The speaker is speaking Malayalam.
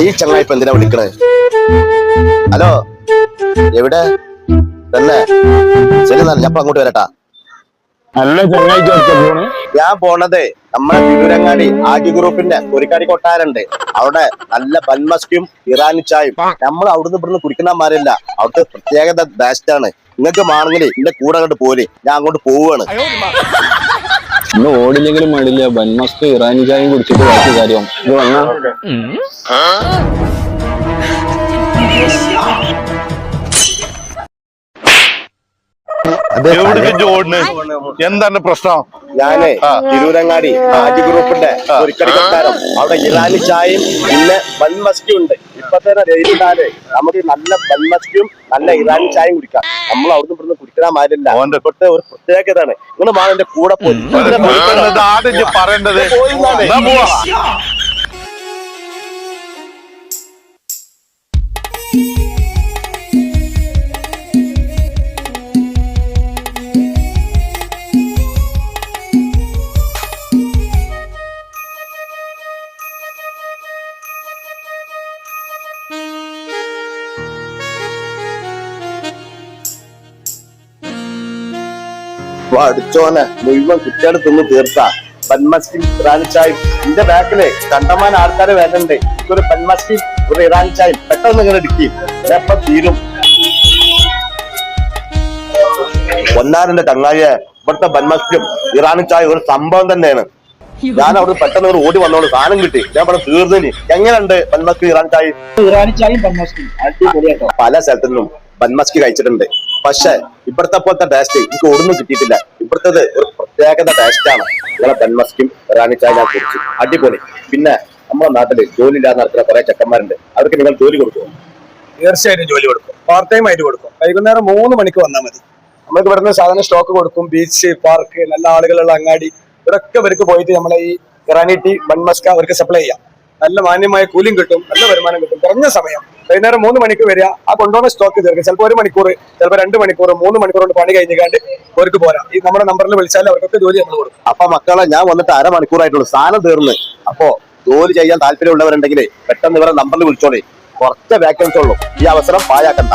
ഈ ചങ്ങായി ഇപ്പൊ എന്തിനാ വിളിക്കണേ? ഹലോ, എവിടെ തന്നെ? ശരി എന്നാ ഞാൻ അങ്ങോട്ട് വരട്ടാ. നല്ല ചങ്ങായി പോണ്. ഞാൻ പോണതേ നമ്മളെ തിരൂരങ്ങാടി ആദ്യ ഗ്രൂപ്പിന്റെ പൊരിക്കാടി കൊട്ടാരുണ്ട്. അവിടെ നല്ല ബൻമസ്കും ഇറാനി ചായും. നമ്മൾ അവിടുന്ന് ഇവിടുന്ന് കുടിക്കണമാരില്ല. അവിടുത്തെ പ്രത്യേകത ബെസ്റ്റ് ആണ്. നിങ്ങൾക്ക് വേണമെങ്കിൽ എന്റെ കൂടെ അങ്ങോട്ട് പോര്, ഞാൻ അങ്ങോട്ട് പോവാണ്. ഇന്ന് ഓടില്ലെങ്കിലും മടില്ല, ബൻമസ്ക് ഇറാനി ചായയും കുടിച്ചിട്ട് ബാക്കി കാര്യം. ഇത് വന്നാ എന്താണ് പ്രശ്നം? ഞാനേ തിരൂരങ്ങാടി ആദ്യ ഗ്രൂപ്പിന്റെ പൊരിക്കടി കൊട്ടാരം, അവിടെ ഇറാനി ചായയും പിന്നെ ബൻമസ്കും ഉണ്ട്. ഇപ്പൊ തന്നെ ഡെയിലിനാല് നമുക്ക് നല്ല ബൻമസ്കും നല്ല ഇറാനി ചായയും കുടിക്കാം. നമ്മൾ അവിടുന്ന് ഇവിടുന്ന് കുടിക്കാൻ മാറില്ല. തൊട്ട് ഒരു പ്രത്യേകതയാണ്. നിങ്ങൾ മാറിന്റെ കൂടെ പോയി പറയേണ്ടത്. അടിച്ചോനെ മുഴുവൻ കുട്ടികൾ തിന്ന് തീർത്താ ബൻമസ്കും ഇറാനി ചായും. എന്റെ ബാക്കില് കണ്ടമാൻ ആൾക്കാര് വരുന്നുണ്ട്. ഒരു ബൻമസ്കും ഒരു ഇറാനി ചായും പെട്ടെന്ന് ഇങ്ങനെ എടുക്കും. എപ്പം തീരും. ഒന്നാറിന്റെ ചങ്ങായെ ഇവിടുത്തെ ബൻമസ്കും ഇറാനി ചായ ഒരു സംഭവം തന്നെയാണ്. ഞാൻ അവിടെ പെട്ടെന്ന് ഒരു ഓടി വന്നോളൂ, സാധനം കിട്ടി. ഞാൻ ഇവിടെ തീർന്നിന്. എങ്ങനെയുണ്ട് ബൻമസ്കും ഇറാനി ചായ? പല സ്ഥലത്തുനിന്നും ബൻമസ്ക് കഴിച്ചിട്ടുണ്ട്. പക്ഷെ ഇവിടുത്തെ പോലത്തെ ടേസ്റ്റ് എനിക്ക് ഒന്നും കിട്ടിയിട്ടില്ല. ഇവിടുത്തത് ഒരു പ്രത്യേകത ടേസ്റ്റാണ്. നിങ്ങളെ ബൻമസ്കും ഇറാനി ചായ ഞാൻ കുറിച്ച് അടിപൊളി. പിന്നെ നമ്മുടെ നാട്ടില് ജോലി ഇല്ലാതെ നടത്തുന്ന കുറെ ചെക്കന്മാരുണ്ട്. അവർക്ക് നിങ്ങൾ ജോലി കൊടുക്കുമോ? തീർച്ചയായിട്ടും ജോലി കൊടുക്കും. പാർട്ട് ടൈം ആയിട്ട് കൊടുക്കും. വൈകുന്നേരം 3 മണിക്ക് വന്നാൽ മതി. നമുക്ക് ഇവിടുന്ന് സാധാരണ സ്റ്റോക്ക് കൊടുക്കും. ബീച്ച്, പാർക്ക്, നല്ല ആളുകളുള്ള അങ്ങാടി, ഇവിടൊക്കെ ഇവർക്ക് പോയിട്ട് നമ്മളെ ഈ ഇറാനി ടീ ബൻമസ്ക അവർക്ക് സപ്ലൈ ചെയ്യാം. നല്ല മാന്യമായ കൂലിയും കിട്ടും, നല്ല വരുമാനം കിട്ടും. കുറഞ്ഞ സമയം വൈകുന്നേരം 3 മണിക്ക് വരിക. ആ കൊണ്ടുപോകുന്ന സ്റ്റോക്ക് തീർക്കും. ചിലപ്പോൾ 1 മണിക്കൂർ, ചിലപ്പോൾ 2 മണിക്കൂർ, 3 മണിക്കൂർ കൊണ്ട് പണി കഴിഞ്ഞാണ്ട് അവർക്ക് പോരാം. ഈ നമ്മുടെ നമ്പറിൽ വിളിച്ചാൽ അവർക്കൊക്കെ ജോലി നമ്മൾ കൊടുക്കും. അപ്പൊ മക്കളെ, ഞാൻ വന്നിട്ട് 1/2 മണിക്കൂറായിട്ടുള്ളൂ, സാധനം തീർന്ന്. അപ്പോ ജോലി ചെയ്യാൻ താല്പര്യമുള്ളവരുണ്ടെങ്കിൽ പെട്ടെന്ന് ഇവരെ നമ്പറിൽ വിളിച്ചോളേ. കുറച്ച് വേക്കൻസി ഉള്ളൂ. ഈ അവസരം പാഴാക്കണ്ട.